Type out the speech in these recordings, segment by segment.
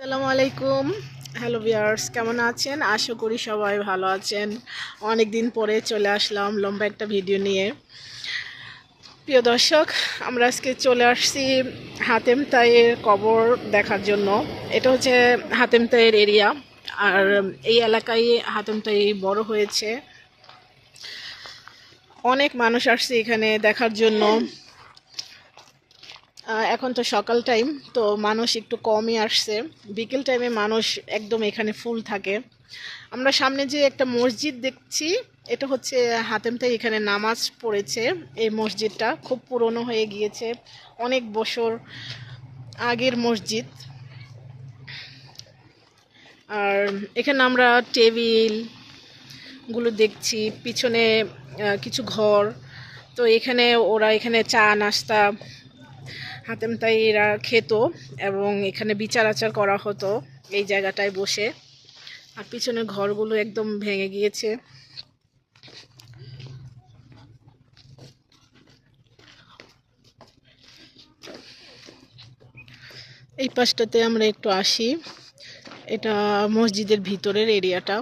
আসসালামু আলাইকুম। Hello viewers, কেমন আছেন? আশা করি সবাই ভালো আছেন। অনেক দিন পরে চলে আসলাম লম্বা একটা ভিডিও নিয়ে। প্রিয় দর্শক, আমরা আজকে চলে আসছি হাতেম তাইয়ের কবর দেখার জন্য। এটা হচ্ছে হাতেম তাইয়ের এরিয়া, আর এই এলাকায় হাতেম তাই বড় হয়েছে। অনেক মানুষ আসছে এখানে দেখার জন্য। এখন তো সকাল টাইম, তো মানুষ একটু কমই আসছে। বিকেল টাইমে মানুষ একদম এখানে ফুল থাকে। আমরা সামনে যে একটা মসজিদ দেখছি, এটা হচ্ছে হাতেম তাই এখানে নামাজ পড়েছে। এই মসজিদটা খুব পুরনো হয়ে গিয়েছে, অনেক বছর আগের মসজিদ। আর এখানে আমরা টেবিলগুলো দেখছি, পিছনে কিছু ঘর। তো এখানে ওরা এখানে চা নাস্তা হাতেম তাইরা খেত, এবং এখানে বিচার আচার করা হতো এই জায়গাটায় বসে। আর পিছনের ঘরগুলো একদম ভেঙে গিয়েছে। এই পাশটাতে আমরা একটু আসি। এটা মসজিদের ভিতরের এরিয়াটা,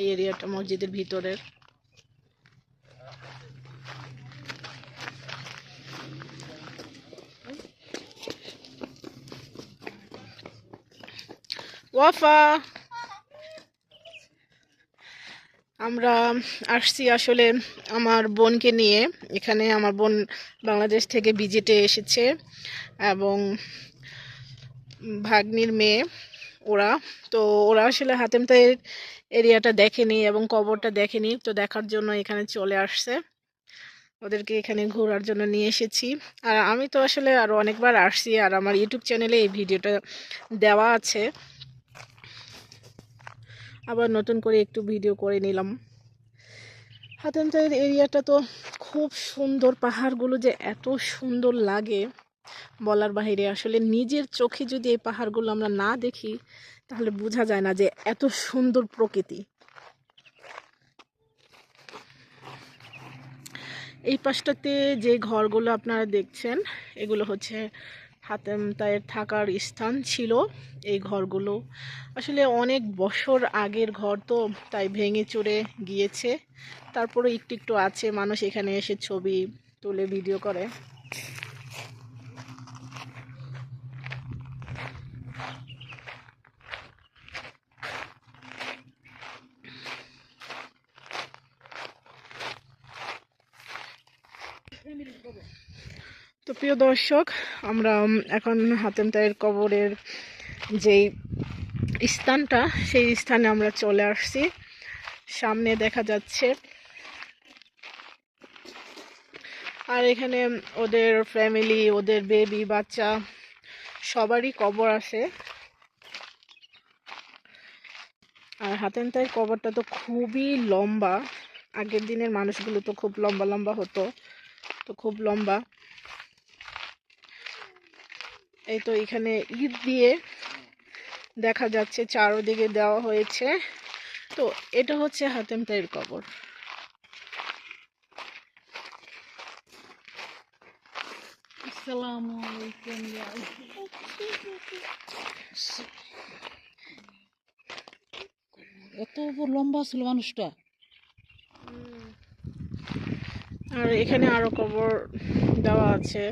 এই এরিয়াটা মসজিদের ভিতরের। ওয়াফা, আমরা আসছি আসলে আমার বোনকে নিয়ে। এখানে আমার বোন বাংলাদেশ থেকে ভিজিটে এসেছে, এবং ভাগ্নির মেয়ে ওরা। তো ওরা আসলে হাতেম তাইয়ের এরিয়াটা দেখেনি এবং কবরটা দেখেনি, তো দেখার জন্য এখানে চলে আসছে। ওদেরকে এখানে ঘোরার জন্য নিয়ে এসেছি। আর আমি তো আসলে আরও অনেকবার আসছি, আর আমার ইউটিউব চ্যানেলে এই ভিডিওটা দেওয়া আছে। আবার নতুন করে একটু ভিডিও করে নিলাম। হাতেম তাইয়ের এরিয়াটা তো খুব সুন্দর, পাহাড়গুলো যে এত সুন্দর লাগে বলার বাহিরে। আসলে নিজের চোখে যদি এই পাহাড়গুলো আমরা না দেখি, তাহলে বোঝা যায় না যে এত সুন্দর প্রকৃতি। এই পাশটাতে যে ঘরগুলো আপনারা দেখছেন, এগুলো হচ্ছে হাতেম তাইয়ের থাকার স্থান ছিল। এই ঘরগুলো আসলে অনেক বছর আগের ঘর, তো তাই ভেঙে চুরে গিয়েছে। তারপরে একটু একটু আছে, মানুষ এখানে এসে ছবি তুলে ভিডিও করে। তো প্রিয় দর্শক, আমরা এখন হাতেম তাইয়ের কবরের যেই স্থানটা, সেই স্থানে আমরা চলে আসছি। সামনে দেখা যাচ্ছে, আর এখানে ওদের ফ্যামিলি, ওদের বেবি বাচ্চা সবারই কবর আছে। আর হাতেম তাইয়ের কবরটা তো খুবই লম্বা। আগের দিনের মানুষগুলো তো খুব লম্বা লম্বা হতো, তো খুব লম্বা। এই তো এখানে ইট দিয়ে দেখা যাচ্ছে, চারদিকে দেওয়া হয়েছে। তো এটা হচ্ছে হাতেম তাইয়ের কবর। আসসালামু আলাইকুম। এত লম্বা ছিল মানুষটা। আর এখানে আরো কবর দেওয়া আছে।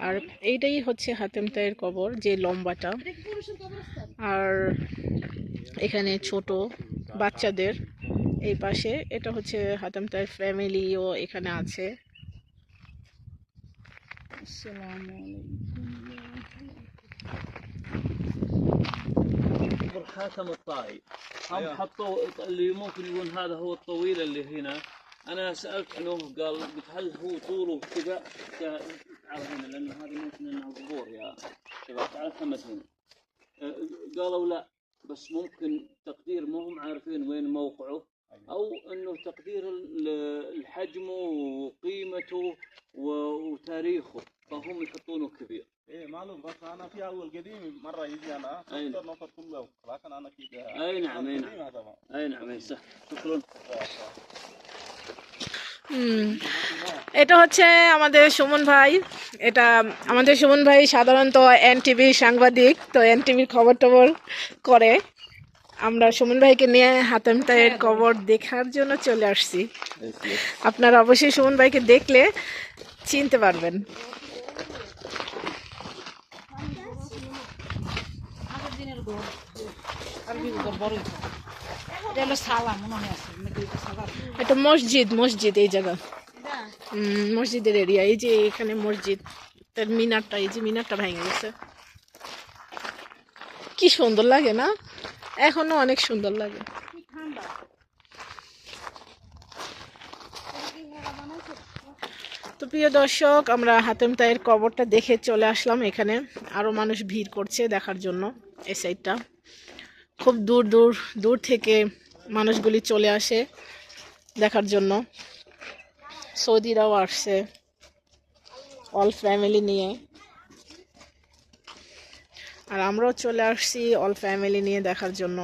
আর এইটাই হচ্ছে হাতেম তাইয়ের কবর, যে লম্বাটা। আর এখানে ছোট বাচ্চাদের এই পাশে, এটা হচ্ছে হাতেম তাইয়ের ফ্যামিলিও এখানে আছে। আসসালামু قبر حاتم الطائي هم حطوا اللي ممكن يكون هذا هو الطويل اللي هنا. انا سالت عنه قال قلت هل هو طوله كذا؟ تعال هنا لانه هذه ممكن انها قبور يا شباب، تعال خمس هنا. قالوا لا، بس ممكن تقدير ما هم عارفين وين موقعه، او انه تقدير الحجم وقيمته وتاريخه، فهم يحطونه كبير. ايه معلوم، بس انا في اول قديم مره يجي انا صرت نفر كله، لكن انا كده. اي نعم، اي نعم، اي نعم، اي صح. شكرا. হুম, এটা হচ্ছে আমাদের সুমন ভাই। এটা আমাদের সুমন ভাই সাধারণত এনটিভি সাংবাদিক, তো এনটিভির খবর টবর করে। আমরা সুমন ভাইকে নিয়ে হাতেম তাইয়ের খবর দেখার জন্য চলে আসছি। আপনারা অবশ্যই সুমন ভাইকে দেখলে চিনতে পারবেন। আগের দিনের ঘর আর কি ঘর বড় এটা হলো সালা মনে আছে নাকি এটা সালা এটা মসজিদ এই জায়গা। মসজিদের এরিয়া। এই যে এখানে মসজিদ, তার মিনারটা, এই যে মিনারটা ভেঙে গেছে। কি সুন্দর লাগে না? এখনো অনেক সুন্দর লাগে। তো প্রিয় দর্শক, আমরা হাতেম তাইয়ের কবরটা দেখে চলে আসলাম। এখানে আরো মানুষ ভিড় করছে দেখার জন্য। এই সাইডটা খুব দূর দূর দূর থেকে মানুষগুলি চলে আসে দেখার জন্য। সৌদিরাও আসছে অল ফ্যামিলি নিয়ে, আর আমরাও চলে আসছি অল ফ্যামিলি নিয়ে দেখার জন্য।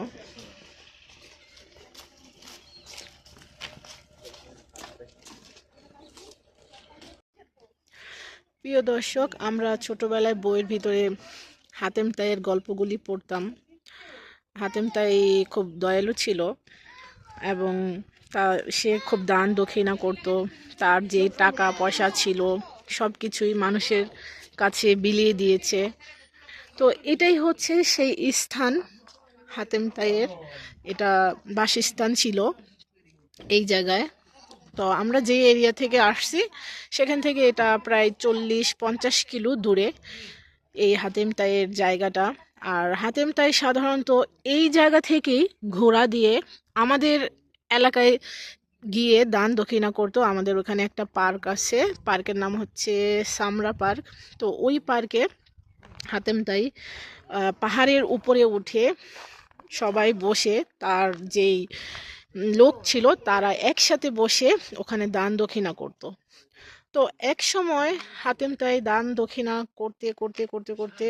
প্রিয় দর্শক, আমরা ছোটবেলায় বইয়ের ভিতরে হাতেম তাইয়ের গল্পগুলি পড়তাম। হাতেম তাই খুব দয়ালু ছিল এবং সে খুব দান দক্ষিণা করত। তার যে টাকা পয়সা ছিল সব কিছুই মানুষের কাছে বিলিয়ে দিয়েছে। তো এটাই হচ্ছে সেই স্থান হাতেম তাইয়ের, এটা বাসস্থান ছিল এই জায়গায়। তো আমরা যে এরিয়া থেকে আসছি সেখান থেকে এটা প্রায় 40-50 কিলো দূরে এই হাতেম তাইয়ের জায়গাটা। আর হাতেম তাই সাধারণত এই জায়গা থেকেই ঘোড়া দিয়ে আমাদের এলাকায় গিয়ে দান দক্ষিণা করতো। আমাদের ওখানে একটা পার্ক আছে, পার্কের নাম হচ্ছে সামরা পার্ক। তো ওই পার্কে হাতেম তাই পাহাড়ের উপরে উঠে সবাই বসে, তার যেই লোক ছিল তারা একসাথে বসে ওখানে দান দক্ষিণা করত। তো এক সময় হাতেম তাই দান দক্ষিণা করতে করতে করতে করতে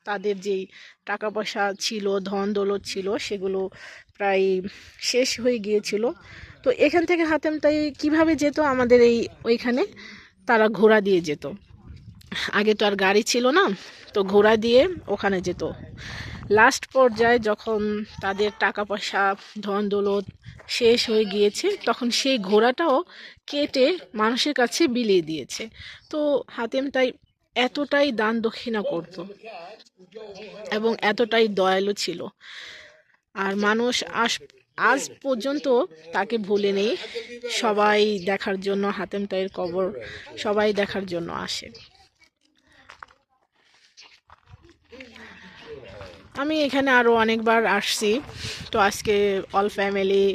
তাদের যেই টাকা পয়সা ছিল, ধন দৌলত ছিল, সেগুলো প্রায় শেষ হয়ে গিয়েছিল। তো এখান থেকে হাতেম তাই কিভাবে যেত, আমাদের ওইখানে তারা ঘোড়া দিয়ে যেত। আগে তো আর গাড়ি ছিল না, তো ঘোড়া দিয়ে ওখানে যেত। লাস্ট পর্যায়ে যখন তাদের টাকা পয়সা ধন দৌলত শেষ হয়ে গিয়েছে, তখন সেই ঘোড়াটাও কেটে মানুষের কাছে বিলিয়ে দিয়েছে। তো হাতেম তাই এতটাই দান দক্ষিণা করত এবং এতটাই দয়ালু ছিল, আর মানুষ আজ পর্যন্ত তাকে ভুলেনি। সবাই দেখার জন্য হাতেম তাইয়ের কবর সবাই দেখার জন্য আসে। আমি এখানে আরও অনেকবার আসছি। তো আজকে অল ফ্যামিলি,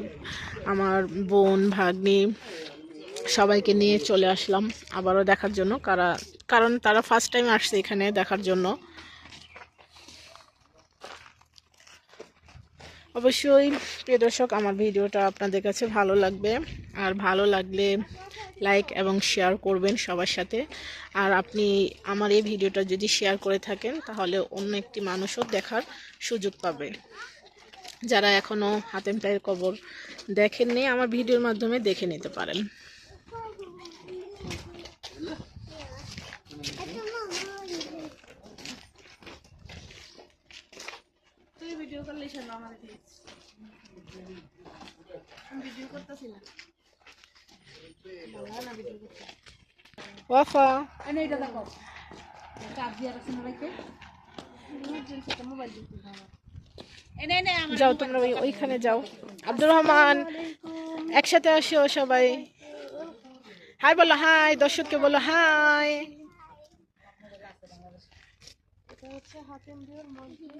আমার বোন ভাগ্নি সবাইকে নিয়ে চলে আসলাম আবারও দেখার জন্য, কারণ তারা ফার্স্ট টাইম আসছে এখানে দেখার জন্য। অবশ্যই প্রিয় দর্শক, আমার ভিডিওটা আপনাদের কাছে ভালো লাগবে, আর ভালো লাগলে লাইক এবং শেয়ার করবেন সবার সাথে। আর আপনি আমার এই ভিডিওটা যদি শেয়ার করে থাকেন তাহলে অন্য একটি মানুষও দেখার সুযোগ পাবে। যারা এখনও হাতেম তাইয়ের কবর দেখেননি, আমার ভিডিওর মাধ্যমে দেখে নিতে পারেন। ভিডিও করলে ভিডিও করতেছি না। ওয়াফা এটা দেখো চাপ দিয়ে রাখছেন লাইকে মোবাইল যাও, তোমরা ওইখানে যাও। আব্দুর রহমান, একসাথে আসো সবাই। হাই বলো, হাই দর্শককে বলো হাই। এটা হচ্ছে হাতেম তাইয়ের মসজিদ।